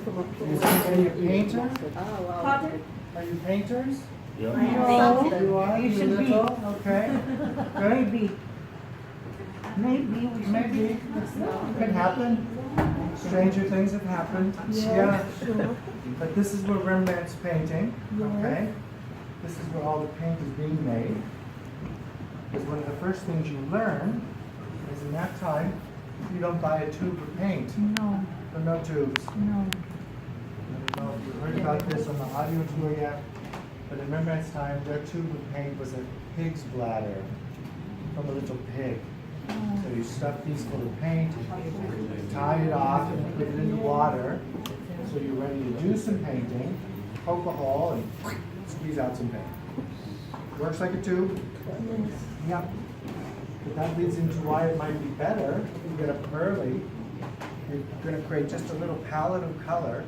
Are you a painter? Pardon? Are you painters? No, You are? you You should be. little? Okay. Good. Maybe we should Maybe. be. Could happen. Stranger things have happened. Yeah. Sure. But this is where Rembrandt's painting. Yes. Okay. This is where all the paint is being made. Because one of the first things you learn is in that time, you don't buy a tube of paint. No, There are no tubes. no. I don't know if you heard about this on the audio tour yet, but in Rembrandt's time, their tube of paint was a pig's bladder from a little pig. So you stuff these full of paint, tie it off, and put it in the water. So you're ready to do some painting, poke a hole, and squeeze out some paint. Works like a tube. Yes. Yeah. But that leads into why it might be better if you get up early. You're going to create just a little palette of color.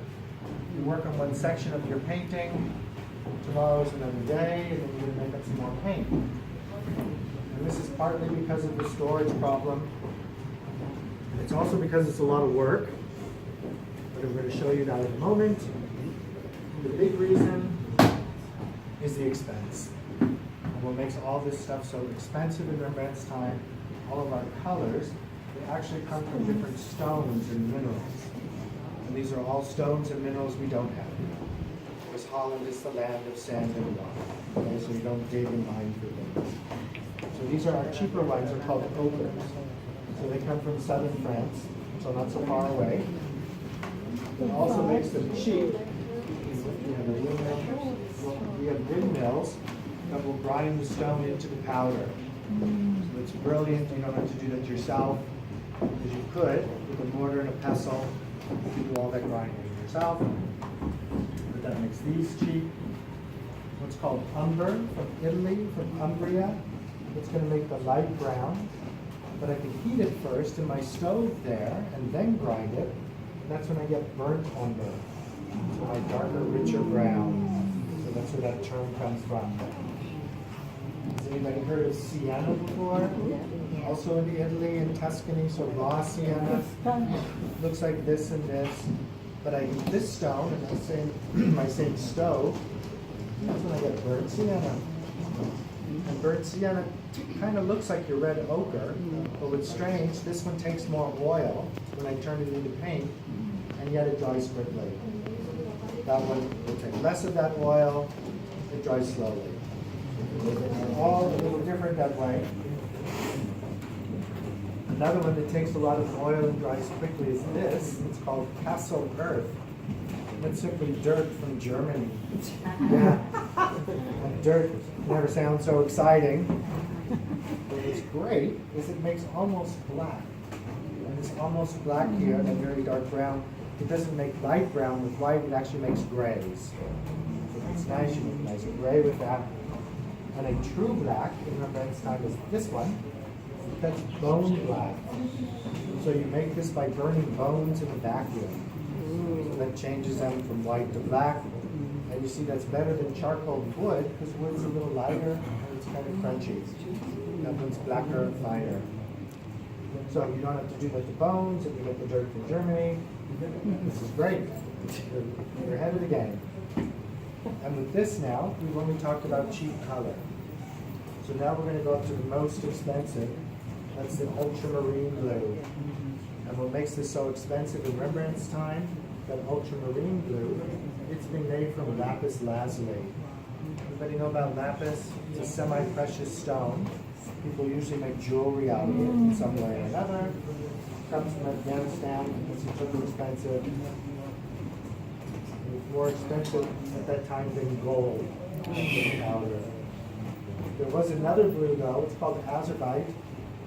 You work on one section of your painting. Tomorrow's another day, and then you're going to make up some more paint. And this is partly because of the storage problem. It's also because it's a lot of work. But I'm going to show you that in a moment. The big reason is the expense. And what makes all this stuff so expensive in Rembrandt's time, all of our colors, they actually come from different stones and minerals. And these are all stones and minerals we don't have. Because Holland is the land of sand and rock. Okay, so you don't dig and mine for things. So these are our cheaper ones, they're called ochres. So they come from southern France, so not so far away. It also makes them cheap. We have windmills that will grind the stone into the powder. So it's brilliant, you don't have to do that yourself, because you could, with a mortar and a pestle, you can do all that grinding yourself. But that makes these cheap. What's called umber from Italy, from Umbria. It's going to make the light brown, but I can heat it first in my stove there and then grind it. And that's when I get burnt umber. So my darker, richer brown. So that's where that term comes from. Has anybody heard of sienna before? Also in Italy and Tuscany, so raw sienna. Looks like this and this. But I heat this stone in my same stove. That's when I get burnt sienna. And burnt sienna kind of looks like your red ochre, but what's strange, this one takes more oil when I turn it into paint, and yet it dries quickly. That one will take less of that oil, it dries slowly. They're all a little different that way. Another one that takes a lot of oil and dries quickly is this. It's called Kassel earth. That's simply dirt from Germany. Yeah. And dirt never sounds so exciting. But what's great is it makes almost black. And this almost black here, that very dark brown, it doesn't make light brown with white, it actually makes grays. So it's nice, you make a nice gray with that. And a true black in Rembrandt's time is this one. That's bone black. So you make this by burning bones in a vacuum. So that changes them from white to black. And you see that's better than charcoal wood, because wood's a little lighter and it's kind of crunchy. That one's blacker and finer. So you don't have to do that to bones, and you get the dirt from Germany. This is great. You're ahead of the game. And with this now, we've only talked about cheap color. So now we're going to go up to the most expensive. That's the ultramarine blue. And what makes this so expensive in Rembrandt's time, that ultramarine blue, it's been made from lapis lazuli. Anybody know about lapis? It's a semi-precious stone. People usually make jewelry out of it in some way or another. It comes from Afghanistan. It's super expensive. It's more expensive at that time than gold. Powder. There was another blue though. It's called azurite,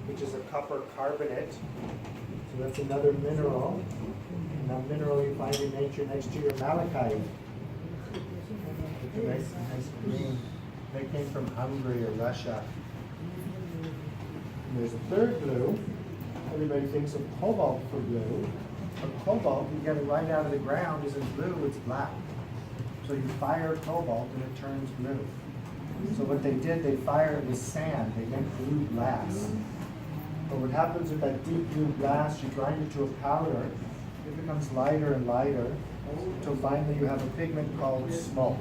which is a copper carbonate. So that's another mineral. And that mineral you find in nature next to your malachite. It's a nice green. They came from Hungary or Russia. And there's a third blue. Everybody thinks of cobalt for blue. But cobalt, you get it right out of the ground, isn't blue, it's black. So you fire cobalt and it turns blue. So what they did, they fire it with sand. They make blue glass. But what happens with that deep blue glass, you grind it to a powder, it becomes lighter and lighter, until finally you have a pigment called smoke.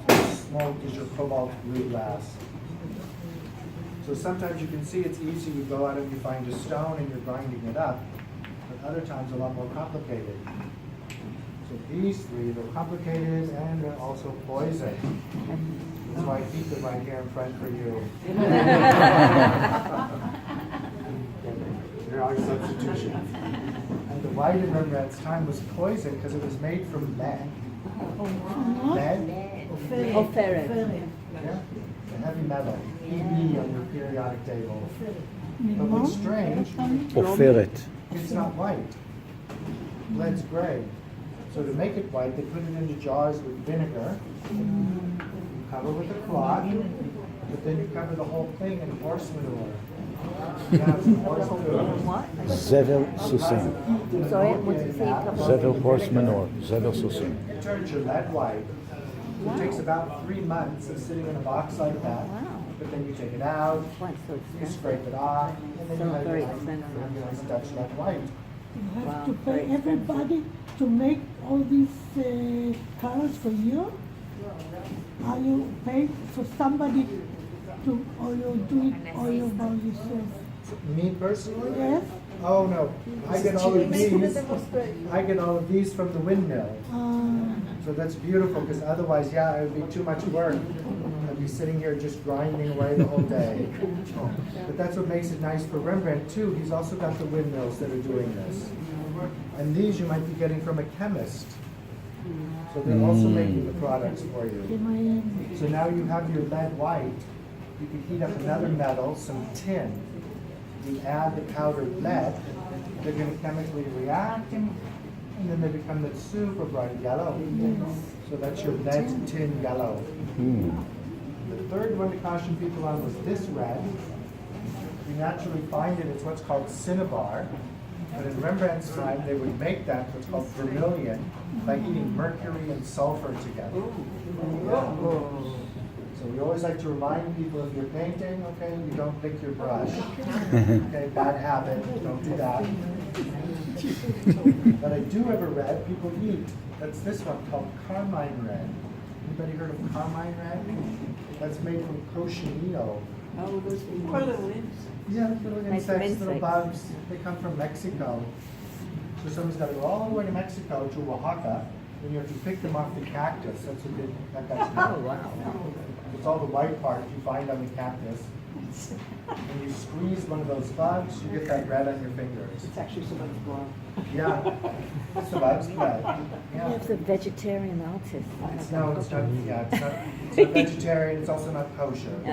So smoke is your cobalt blue glass. So sometimes you can see it's easy. You go out and you find a stone and you're grinding it up, but other times a lot more complicated. So these three, they're complicated and they're also poison. That's why I keep them right here in front for you. There are substitutions. And the white in Rembrandt's time was poison because it was made from lead. Lead? Oh, ferret. Yeah, a heavy metal. Eb on your periodic table. But what's strange, עופרת. it's not white. Lead's gray. So to make it white, they put it into jars with vinegar. You cover with a cloth, but then you cover the whole thing in horse manure. Yeah, it's horse manure. What? זבל סוסים. Sorry, what did you say? זבל horse manure. זבל סוסים. It turns your lead white. It takes about 3 months of sitting in a box like that. Wow. But then you take it out, Why so you expensive? scrape it off, and then So you have very your expensive. nice Dutch lead white. You have Wow, to very pay everybody to make all these colors for you? Are you paid for somebody to, or you do it all by yourself? Me personally? Yes? Oh no, I get all of these. I get all of these from the windmill. So that's beautiful because otherwise, yeah, it would be too much work. I'd be sitting here just grinding away the whole day. But that's what makes it nice for Rembrandt too. He's also got the windmills that are doing this. And these you might be getting from a chemist. So they're also making the products for you. So now you have your lead white. You can heat up another metal, some tin. You add the powdered lead. They're going to chemically react. And then they become that super bright yellow. So that's your lead tin yellow. The third one to caution people on was this red. You naturally find it, it's what's called cinnabar. But in Rembrandt's time, they would make that, what's called vermilion, by heating mercury and sulfur together. Yeah. So we always like to remind people if you're painting, okay, you don't lick your brush. Okay, bad habit, don't do that. But I do have a red people eat. That's this one called carmine red. Anybody heard of carmine red? That's made from cochineal. Oh, those Yeah, little Nice insects, little insects. bugs. They come from Mexico. So someone's got to go all the way to Mexico, to Oaxaca, and you have to pick them off the cactus. That's what that guy's Oh, wow. It's all the white part you find on the cactus. When you squeeze one of those bugs, you get that red on your fingers. It's actually somebody's blood. Yeah, it's the bug's blood. Yeah. It's a vegetarian artist. No, it's not. Yeah, it's not vegetarian. It's also not kosher. So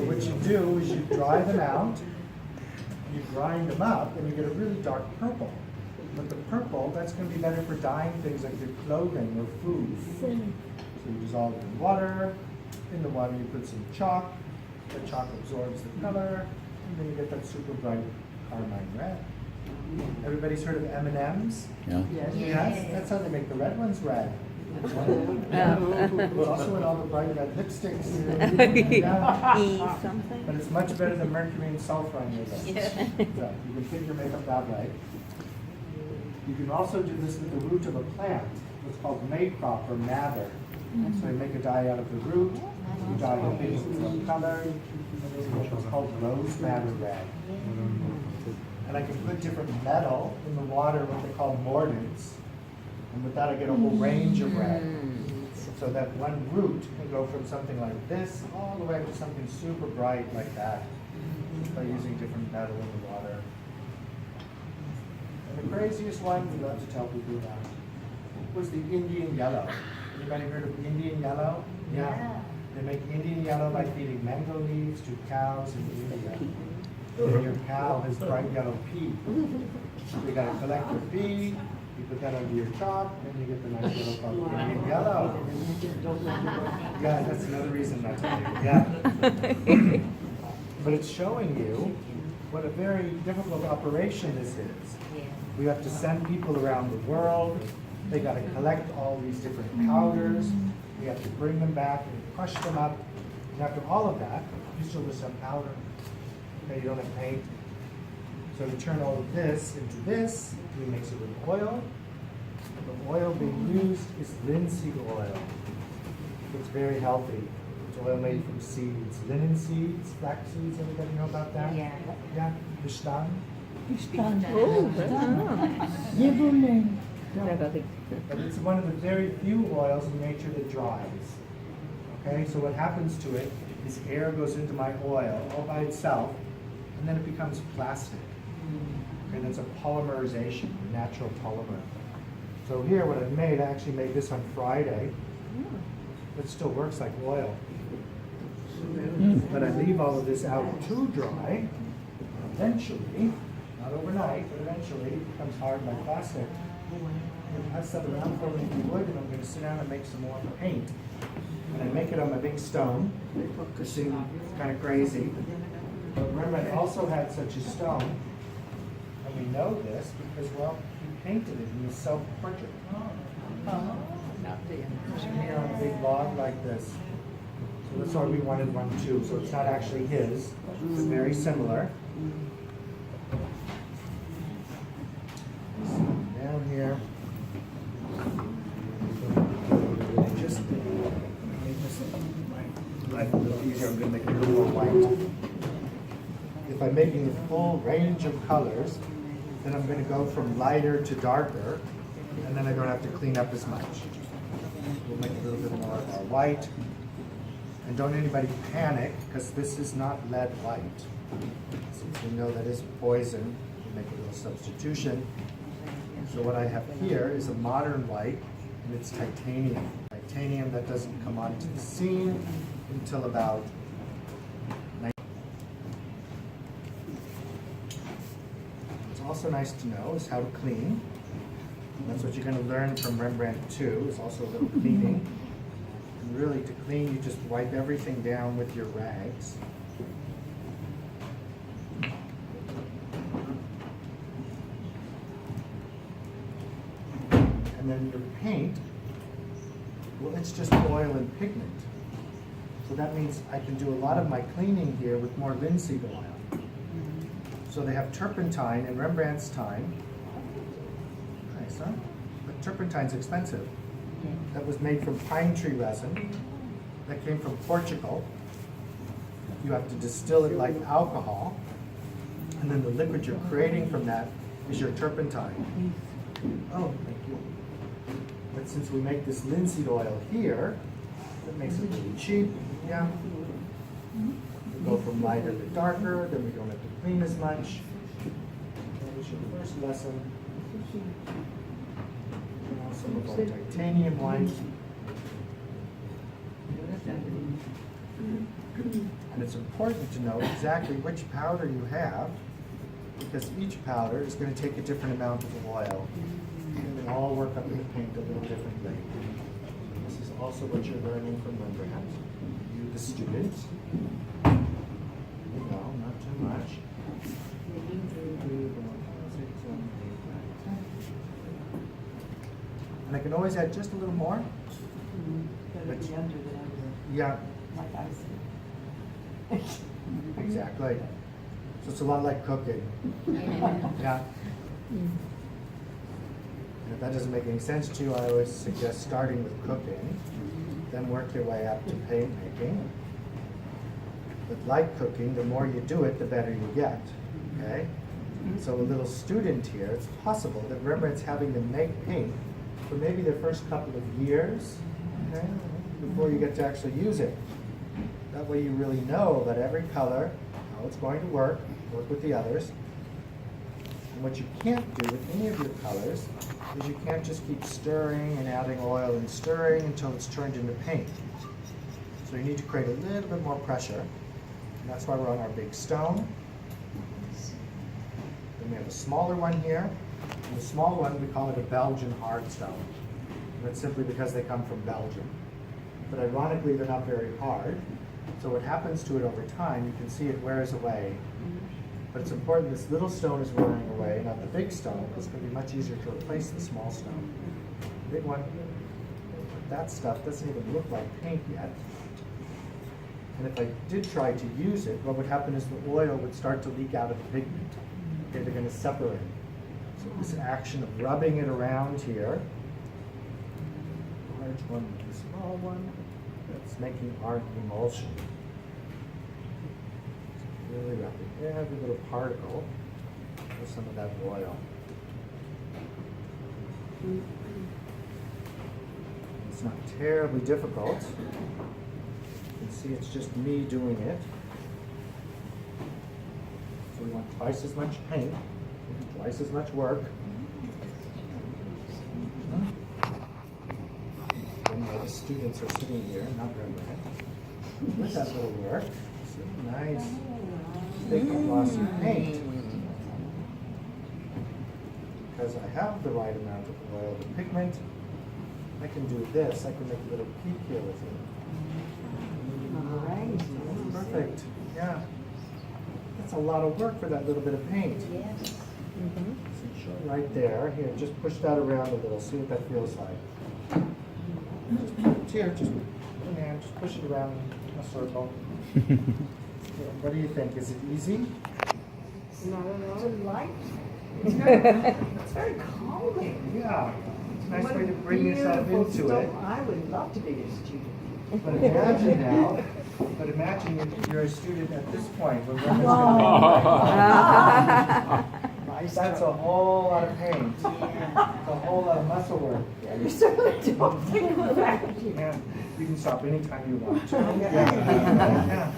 what you do is you dry them out, you grind them up, and you get a really dark purple. But the purple, that's going to be better for dyeing things like your clothing or food. So you dissolve it in water. In the water, you put some chalk. The chalk absorbs the color, and then you get that super bright carmine red. Everybody's heard of M&Ms? Yeah. Yes, that's how they make the red ones red. It's also in all the bright red lipsticks. Yeah. E something? But it's much better than mercury and sulfur on your lips. So you can fit your makeup that way. You can also do this with the root of a plant. It's called maycrop or mather. So you make a dye out of the root. You dye the things with one color. It's called rose madder red. And I can put different metal in the water, what they call mordants. And with that, I get a whole range of red. So that one root can go from something like this all the way to something super bright like that by using different metal in the water. And the craziest one we love to tell people about was the Indian yellow. Anybody heard of Indian yellow? Yeah. They make Indian yellow by feeding mango leaves to cows in India. And your cow has bright yellow pee. So you gotta collect your pee, you put that under your chalk, and you get the nice yellow color. Indian yellow. Yeah, that's another reason not to make it. Yeah. But it's showing you what a very difficult operation this is. We have to send people around the world. They got to collect all these different powders. We have to bring them back and crush them up. And after all of that, you still just have powder. Okay, you don't have paint. So we turn all of this into this, we mix it with oil. The oil being used is linseed oil. It's very healthy. It's oil made from seeds. Linen seeds, flax seeds, everybody know about that? Yeah. Yeah, Bishtan. Stand. Oh, Yevulin. But it's one of the very few oils in nature that dries. Okay, so what happens to it is air goes into my oil all by itself, and then it becomes plastic. Okay, that's a polymerization, a natural polymer. So here, what I've made, I actually made this on Friday. It still works like oil. But I leave all of this out to dry. Eventually, not overnight, but eventually it becomes hard like plastic. I'm going to pass that around for me if you would, and I'm going to sit down and make some more paint. And I make it on my big stone. It seems kind of crazy. But Rembrandt also had such a stone, and we know this because, well, he painted it in his self-portrait. Here on a big log like this. So that's why we wanted one too. So it's not actually his. It's very similar. So down here. Just make this life a little easier. I'm going to make it a little more white. If I'm making a full range of colors, then I'm going to go from lighter to darker, and then I don't have to clean up as much. We'll make a little bit more white. And don't anybody panic, because this is not lead white. Since we know that is poison, we make a little substitution. So what I have here is a modern white, and it's titanium. Titanium that doesn't come onto the scene until about 19. What's also nice to know is how to clean. That's what you're going to learn from Rembrandt too, is also a little cleaning. And really to clean, you just wipe everything down with your rags. And then your paint, well, it's just oil and pigment. So that means I can do a lot of my cleaning here with more linseed oil. So they have turpentine in Rembrandt's time. Nice, huh? But turpentine's expensive. That was made from pine tree resin. That came from Portugal. You have to distill it like alcohol. And then the liquid you're creating from that is your turpentine. Oh, thank you. But since we make this linseed oil here, that makes it really cheap. Yeah. We go from lighter to darker, then we don't have to clean as much. That was your first lesson. Now some of our titanium white. And it's important to know exactly which powder you have, because each powder is going to take a different amount of oil. And they all work up in the paint a little differently. This is also what you're learning from Rembrandt. You, the student. No, not too much. 2, 3, 4, 5, 6, 7, 8, 9, 10. And I can always add just a little more. But, yeah. Exactly. So it's a lot like cooking. Yeah. And if that doesn't make any sense to you, I always suggest starting with cooking, then work your way up to paint making. But like cooking, the more you do it, the better you get. Okay? So a little student here, it's possible that Rembrandt's having them make paint for maybe their first couple of years, okay, before you get to actually use it. That way you really know about every color, how it's going to work with the others. And what you can't do with any of your colors is you can't just keep stirring and adding oil and stirring until it's turned into paint. So you need to create a little bit more pressure. And that's why we're on our big stone. Then we have a smaller one here. And the small one, we call it a Belgian hard stone. And that's simply because they come from Belgium. But ironically, they're not very hard. So what happens to it over time, you can see it wears away. But it's important this little stone is wearing away, not the big stone, because it's going to be much easier to replace the small stone. The big one, that stuff doesn't even look like paint yet. And if I did try to use it, what would happen is the oil would start to leak out of the pigment. Okay, they're going to separate. So this action of rubbing it around here, large one with the small one, that's making art emulsion. So really rubbing every little particle with some of that oil. It's not terribly difficult. You can see it's just me doing it. So we want twice as much paint, twice as much work. And the other students are sitting here, not Rembrandt. With that little work. See, nice, thick glossy paint. Because I have the right amount of oil, the pigment, I can do this. I can make a little peak here with it. Perfect. Yeah. That's a lot of work for that little bit of paint. Yes. So right there. Here, just push that around a little. See what that feels like. Here, just push it around in a circle. Yeah, what do you think? Is it easy? Not at all light. It's very calming. Yeah. It's a nice What way to bring yourself beautiful into stuff. it. I would love to be a student. But imagine now, if you're a student at this point when women's going to that's a whole lot of paint. It's a whole lot of muscle work. You certainly don't think of that. Yeah, you can stop anytime you want. Yeah.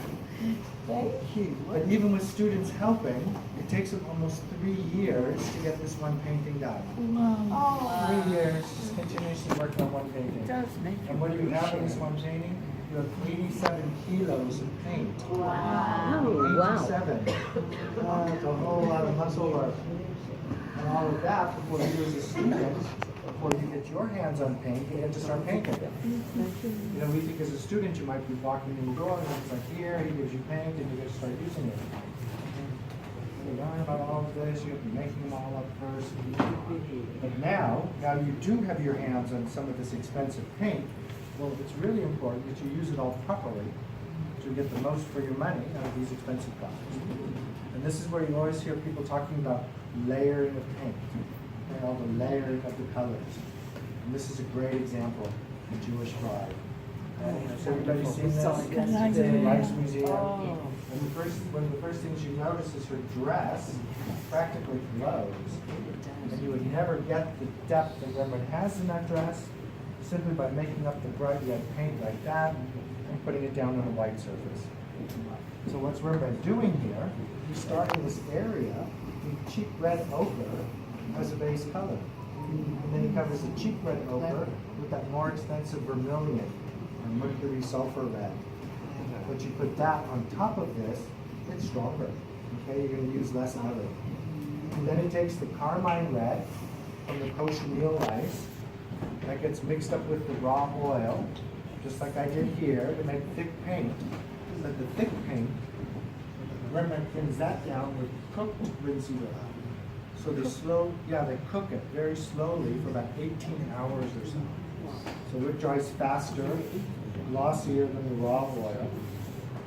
Thank you. But even with students helping, it takes them almost 3 years to get this one painting done. Wow. 3 years, just continuously working on one painting. Does make And what do you have in this one painting? You have 87 kilos of paint. Wow. Oh, wow. 87. It's a whole lot of muscle work. And all of that before you as a student, before you get your hands on paint, you have to start painting. You know, we think as a student you might be walking in the door and it's like here, he gives you paint and you get to start using it. You learn about all of this, you have to be making them all up first. But now you do have your hands on some of this expensive paint. Well, it's really important that you use it all properly to get the most for your money out of these expensive products. And this is where you always hear people talking about layering of paint, and all the layering of the colors. And this is a great example, the Jewish bride. Has everybody seen this? It's in the Rijksmuseum. And one of the first things you notice is her dress practically glows. And you would never get the depth that Rembrandt has in that dress simply by making up the bright red paint like that and putting it down on a white surface. So what's Rembrandt doing here? He's starting this area with cheap red ochre as a base color. And then he covers the cheap red ochre with that more expensive vermilion or mercury sulfur red. But you put that on top of this, it's stronger. Okay, you're going to use less of it. And then he takes the carmine red from the cochineal rice that gets mixed up with the raw oil, just like I did here, to make thick paint. But the thick paint, Rembrandt thins that down with cooked linseed oil. So they cook it very slowly for about 18 hours or so. So it dries faster, glossier than the raw oil.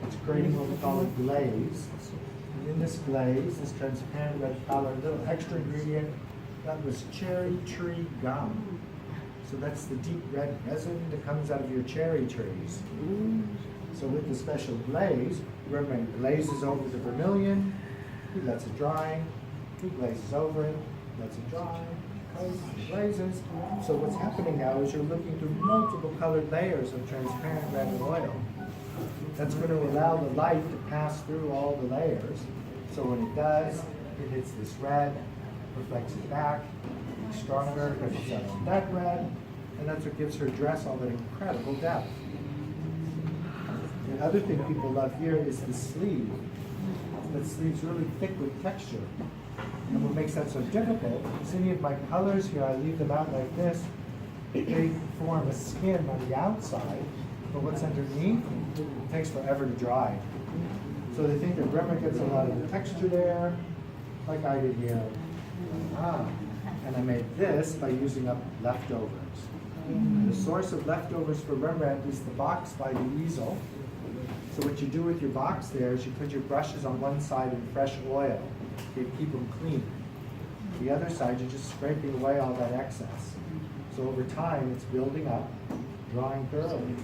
It's creating what we call a glaze. And in this glaze, this transparent red color, a little extra ingredient, that was cherry tree gum. So that's the deep red resin that comes out of your cherry trees. So with the special glaze, Rembrandt glazes over the vermilion, he lets it dry, he glazes over it, lets it dry, glazes. So what's happening now is you're looking through multiple colored layers of transparent red oil. That's going to allow the light to pass through all the layers. So when it does, it hits this red, reflects it back, stronger, because it's on that red, and that's what gives her dress all that incredible depth. The other thing people love here is the sleeve. That sleeve's really thick with texture. And what makes that so difficult is any of my colors here, I leave them out like this, they form a skin on the outside, but what's underneath, it takes forever to dry. So they think that Rembrandt gets a lot of the texture there, like I did here. And I made this by using up leftovers. The source of leftovers for Rembrandt is the box by the easel. So what you do with your box there is you put your brushes on one side in fresh oil. keep them clean. The other side, you're just scraping away all that excess. So over time, it's building up, drying thoroughly.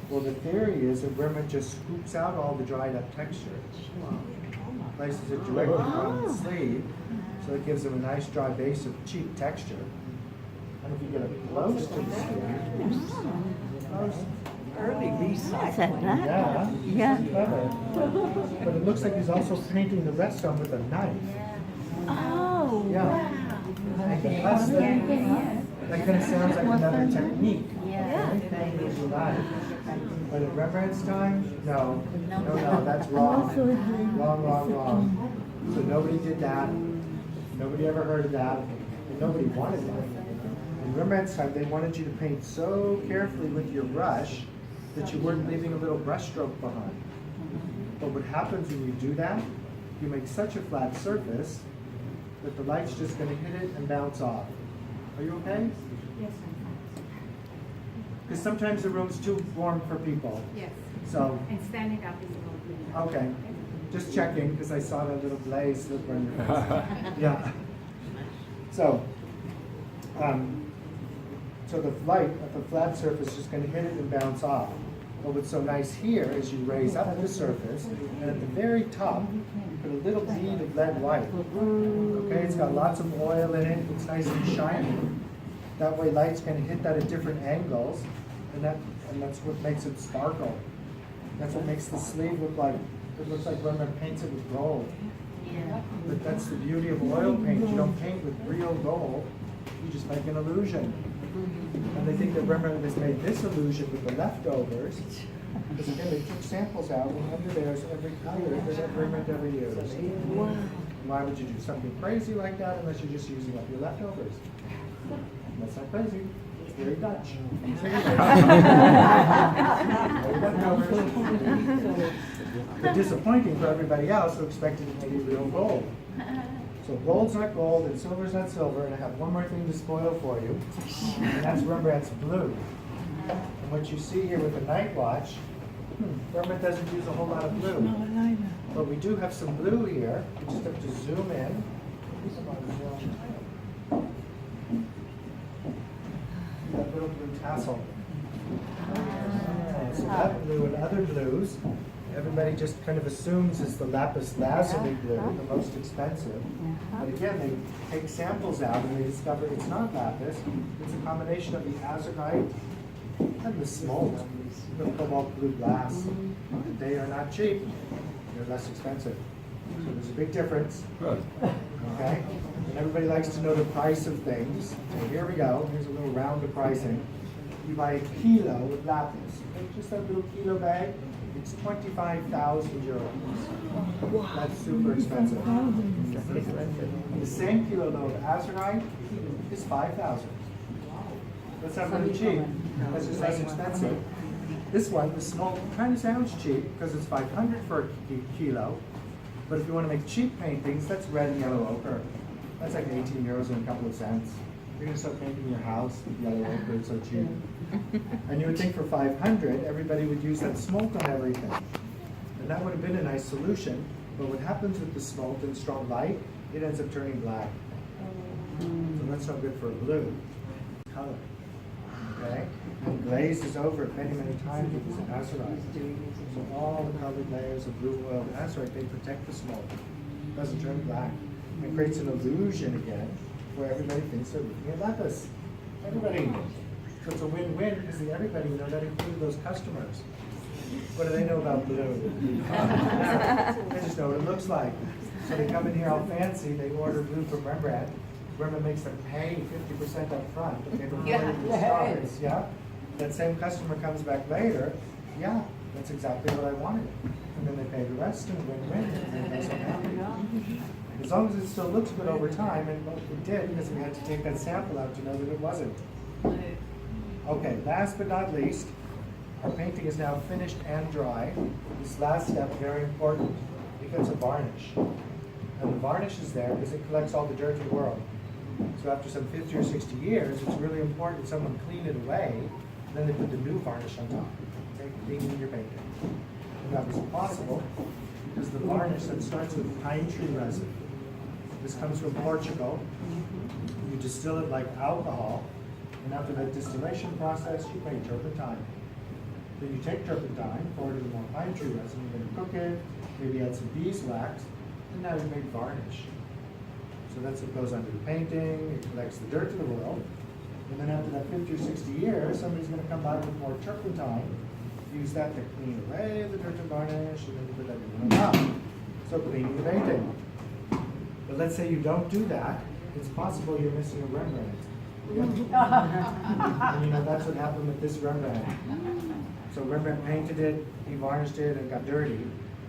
Well, the theory is that Rembrandt just scoops out all the dried up texture, places it directly on the sleeve, so it gives them a nice dry base of cheap texture. And if you get it close to the sleeve, Early recycling. yeah, Yeah. clever. But it looks like he's also painting the rest on with a knife. Oh, Yeah. That's that kind of sounds like another technique. Yeah. Painting with a knife. But in Rembrandt's time, no, that's wrong. Wrong. So nobody did that. Nobody ever heard of that. And nobody wanted that. In Rembrandt's time, they wanted you to paint so carefully with your brush that you weren't leaving a little brush stroke behind. But what happens when you do that, you make such a flat surface that the light's just going to hit it and bounce off. Are you okay? Yes, Because sometimes the room's too warm for people. yes. So, And standing up is a little bit. okay. Just checking, because I saw that little blaze slip on your face. Yeah. So, so the light of the flat surface is just going to hit it and bounce off. But what's so nice here is you raise up the surface, and at the very top, you put a little bead of lead white. Okay, it's got lots of oil in it, it's nice and shiny. That way light's going to hit that at different angles, and that's what makes it sparkle. That's what makes the sleeve look like, it looks like Rembrandt paints it with gold. Yeah. But that's the beauty of oil paint. You don't paint with real gold, you just make an illusion. And they think that Rembrandt has made this illusion with the leftovers, because again, they took samples out, and under there's every color that Rembrandt ever used. Wow. Why would you do something crazy like that unless you're just using up your leftovers? That's not crazy. It's very Dutch. But disappointing for everybody else who expected it to be real gold. So gold's not gold and silver's not silver, and I have one more thing to spoil for you, and that's Rembrandt's blue. And what you see here with the night watch, Rembrandt doesn't use a whole lot of blue. But we do have some blue here. We just have to zoom in. That little blue tassel. So that blue and other blues, everybody just kind of assumes is the lapis lazuli blue, the most expensive. But again, they take samples out and they discover it's not lapis. It's a combination of the azurite and the smalt, the cobalt blue glass. They are not cheap. They're less expensive. So there's a big difference. Okay? And everybody likes to know the price of things. So here we go. Here's a little round of pricing. You buy a kilo of lapis. Just that little kilo bag. It's 25,000 euros. That's super expensive. The same kilo though of azurite is 5,000. That's not really cheap. That's just less expensive. This one, the small, kind of sounds cheap because it's 500 for a kilo. But if you want to make cheap paintings, that's red and yellow ochre. That's like 18 euros and a couple of cents. You're going to start painting your house with yellow ochre, it's so cheap. And you would think for 500, everybody would use that smalt on everything. And that would have been a nice solution. But what happens with the smalt in strong light, it ends up turning black. So that's not good for a blue color. Okay? And glazed is over it many, many times with this azurite. So all the colored layers of blue oil and azurite, they protect the smalt. It doesn't turn black. It creates an illusion again where everybody thinks they're looking at lapis. Everybody. So it's a win-win because everybody, that included those customers. What do they know about blue? They just know what it looks like. So they come in here all fancy, they order blue from Rembrandt. Rembrandt makes them pay 50% up front. But they the stars. Yeah? That same customer comes back later, yeah, that's exactly what I wanted. And then they pay the rest and win-win, and they're so happy. As long as it still looks good over time, and it did, because we had to take that sample out to know that it wasn't. Okay, last but not least, our painting is now finished and dry. This last step, very important, because of varnish. And the varnish is there because it collects all the dirt in the world. So after some 50 or 60 years, it's really important someone clean it away, then they put the new varnish on top. Okay, cleaning your painting. And that was possible because the varnish that starts with pine tree resin. This comes from Portugal. You distill it like alcohol, and after that distillation process, you make turpentine. Then you take turpentine, pour it in more pine tree resin, you're going to cook it, maybe add some beeswax, and now you make varnish. So that's what goes under the painting, it collects the dirt of the world, and then after that 50 or 60 years, somebody's going to come by with more turpentine, use that to clean away the dirt and varnish, and then you put that in the top. So cleaning the painting. But let's say you don't do that, it's possible you're missing a Rembrandt. And you know, that's what happened with this Rembrandt. So Rembrandt painted it, he varnished it, and it got dirty.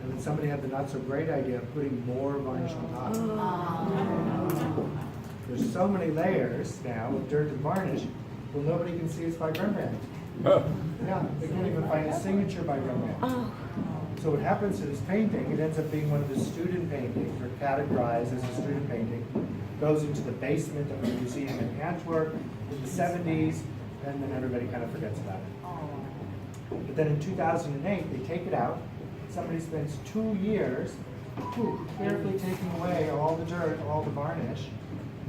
And then somebody had the not so great idea of putting more varnish on top. There's so many layers now of dirt and varnish, well, nobody can see it's by Rembrandt. Yeah, they can't even find a signature by Rembrandt. So what happens to this painting, it ends up being one of the student paintings, or categorized as a student painting, goes into the basement of a museum in Antwerp in the 70s, and then everybody kind of forgets about it. But then in 2008, they take it out. Somebody spends 2 years carefully taking away all the dirt, all the varnish.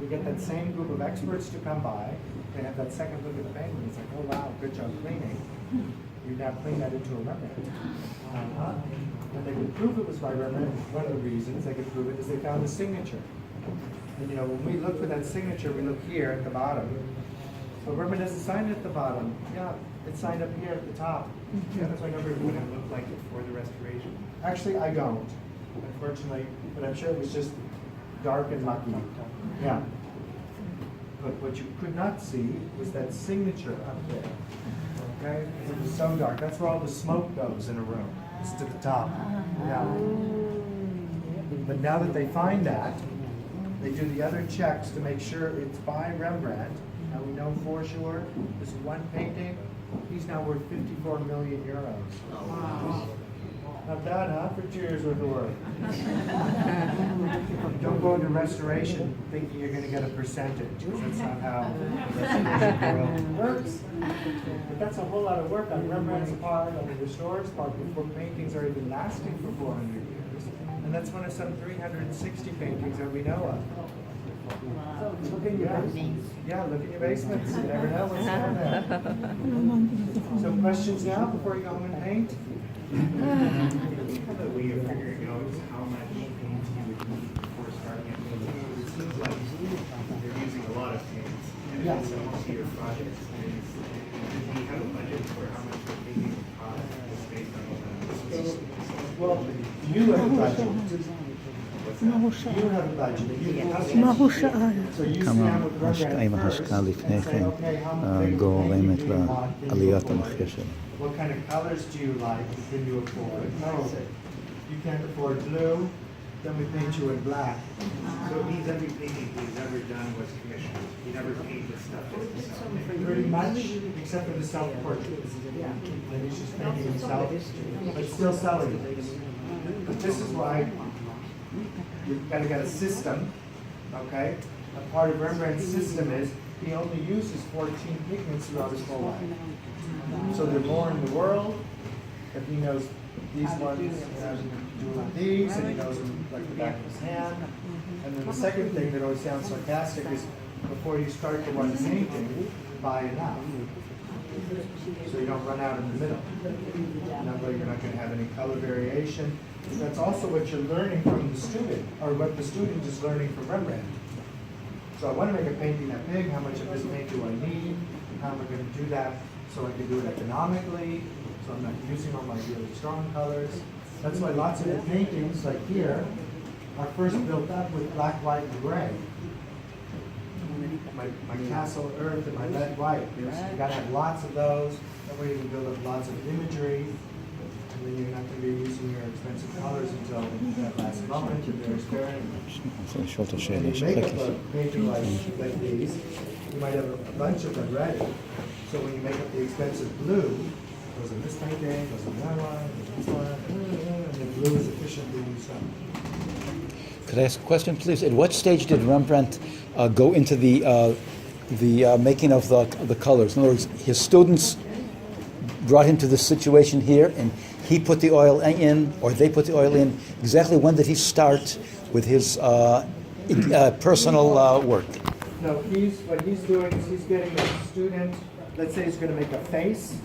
We get that same group of experts to come by. They have that second look at the painting. It's like, oh wow, good job cleaning. You now clean that into a Rembrandt. And they could prove it was by Rembrandt. One of the reasons they could prove it is they found the signature. And you know, when we look for that signature, we look here at the bottom. But Rembrandt doesn't sign it at the bottom. Yeah, it's signed up here at the top. Yeah, that's why nobody would have looked like it for the restoration. Actually, I don't, unfortunately, but I'm sure it was just dark and mucky. Yeah. But what you could not see was that signature up there. Okay? It was so dark. That's where all the smoke goes in a room. It's to the top. Yeah. But now that they find that, they do the other checks to make sure it's by Rembrandt. And we know for sure this one painting, he's now worth 54 million euros. Wow. Not bad, huh? For 2 years worth of work. Don't go into restoration thinking you're going to get a percentage. That's not how the restoration world works. But that's a whole lot of work on Rembrandt's part, on the restorer's part, before paintings are even lasting for 400 years. And that's one of some 360 paintings that we know of. Look in your basements. Yeah, look in your basements. You never know what's down there. So questions now before you go home and paint? The way of figuring out how much paint you would need before starting a painting. It seems like they're using a lot of paints, and it's a multi-year project. Do you have a budget for how much the painting would cost just based on all that? Well, you have a budget. You have a budget. מה הוא שאל? So you sit כמה down with האם Rembrandt ההשקעה first לפני and say, כן okay, how much גורמת paint do you want? לעליית המחיר שלו? What kind of colors do you like? Can you afford? Oh, you can't afford blue, then we paint you in black. So it means every painting he's ever done was commissioned. He never painted stuff just himself. Pretty much, except for the self-portrait. And he's just painting himself, but still selling it. But this is why you've got to get a system, okay? A part of Rembrandt's system is he only uses 14 pigments throughout his whole life. So there are more in the world, but he knows these ones have to do with these, and he knows them like the back of his hand. And then the second thing that always sounds sarcastic is before you start the one painting, buy enough. So you don't run out in the middle. That way you're not going to have any color variation. That's also what you're learning from the student, or what the student is learning from Rembrandt. So I want to make a painting that big. How much of this paint do I need? How am I going to do that so I can do it economically, so I'm not using all my really strong colors? That's why lots of the paintings, like here, are first built up with black, white, and gray. My castle earth and my red white. You got to have lots of those. That way you can build up lots of imagery. And then you're not going to be using your expensive colors until that last moment, and they're experimenting. אני רוצה לשאול את השאלה When you שלך. make up a painting like these, you might have a bunch of them ready. So when you make up the expensive blue, goes in this painting, goes in that one, goes in this one, and the blue is efficiently used up. Could I ask a question, please? At what stage did Rembrandt go into the making of the colors? In other words, his students brought him to this situation here, and he put the oil in, or they put the oil in. Exactly when did he start with his personal work. No, what he's doing is he's getting a student, let's say he's going to make a face.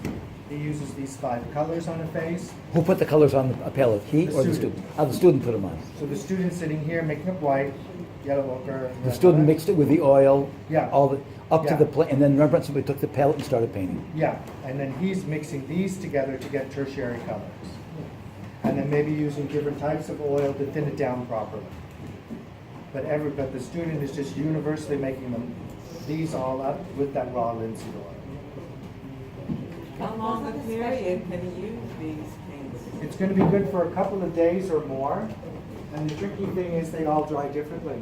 He uses these 5 colors on a face. Who put the colors on a palette? He The or the student. student? The student put them on. So the student's sitting here making it white, yellow ochre. The student mixed it with the oil. Yeah. All the up to Yeah. the and then Rembrandt simply took the palette and started painting. Yeah, and then he's mixing these together to get tertiary colors. And then maybe using different types of oil to thin it down properly. But the student is just universally making these all up with that raw linseed oil. How long a period can you use these paints? It's going to be good for a couple of days or more. And the tricky thing is they all dry differently.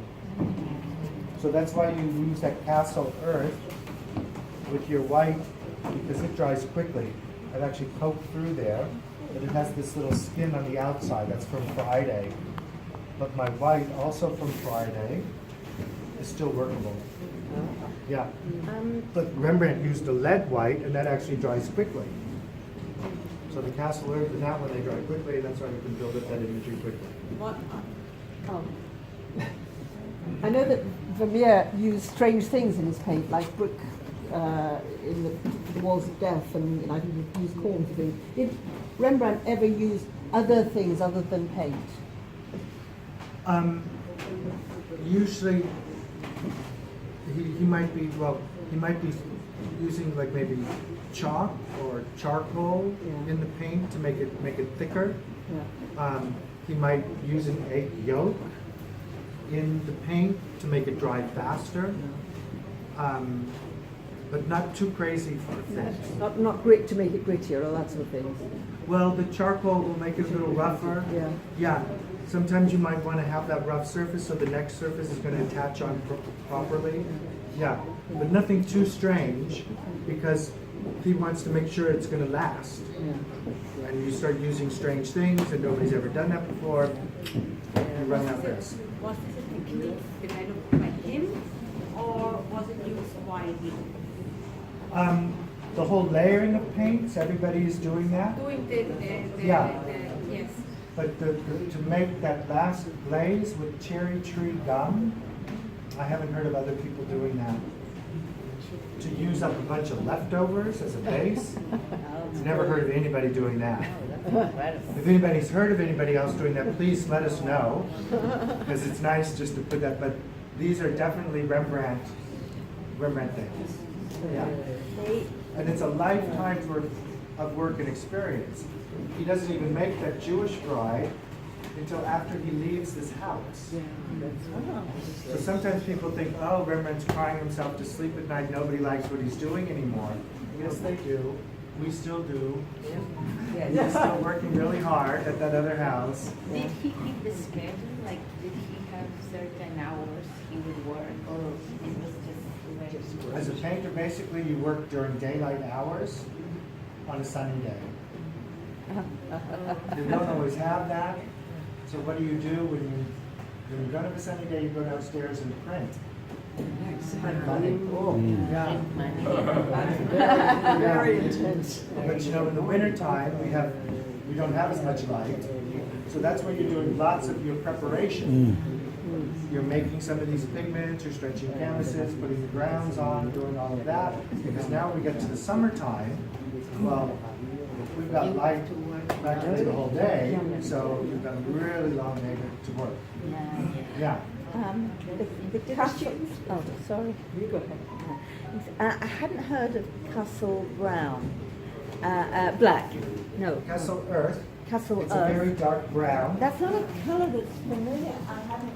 So that's why you use that castle earth with your white, because it dries quickly. I've actually poked through there, but it has this little skin on the outside. That's from Friday. But my white, also from Friday, is still workable. Yeah. But Rembrandt used a lead white, and that actually dries quickly. So the castle earth and that one, they dry quickly. That's why you can build up that imagery quickly. What? I know that Vermeer used strange things in his paint, like brick in the walls of death, and I think he used corn for things. Did Rembrandt ever use other things other than paint? Usually, he might be using like maybe chalk or charcoal in the paint to make it thicker. Yeah. He might use an egg yolk in the paint to make it dry faster. But not too crazy for things. Not grit to make it grittier or that sort of thing. Well, the charcoal will make it a little rougher. Yeah. Yeah. Sometimes you might want to have that rough surface so the next surface is going to attach on properly. Yeah. But nothing too strange because he wants to make sure it's going to last. Yeah. And you start using strange things and nobody's ever done that before, you run that risk. Was this a technique developed by him, or was it used widely? The whole layering of paints, everybody is doing that. Doing Yeah. yes. But to make that last glaze with cherry tree gum, I haven't heard of other people doing that. To use up a bunch of leftovers as a base, I've never heard of anybody doing that. If anybody's heard of anybody else doing that, please let us know, because it's nice just to put that. But these are definitely Rembrandt things. Yeah. And it's a lifetime's worth of work and experience. He doesn't even make that Jewish bride until after he leaves this house. So sometimes people think, oh, Rembrandt's crying himself to sleep at night, nobody likes what he's doing anymore. Yes, they do. We still do. He's still working really hard at that other house. Did he keep the schedule? Like, did he have certain hours he would work, or it was just As a painter, basically you work during daylight hours on a sunny day. You don't always have that. So what do? When you don't have a sunny day, you go downstairs and print. Money. Yeah. Very intense. But in the wintertime, we don't have as much light. So that's when you're doing lots of your preparation. You're making some of these pigments, you're stretching canvases, putting the grounds on, doing all of that. Because now we get to the summertime, well, we've got light practically the whole day, so we've got a really long day to work. Yeah. The castle. Oh, sorry. You go ahead. I hadn't heard of Castle Brown. Black. No. Castle Earth. Castle It's Earth. a very dark brown. That's not a colour that's familiar. I haven't.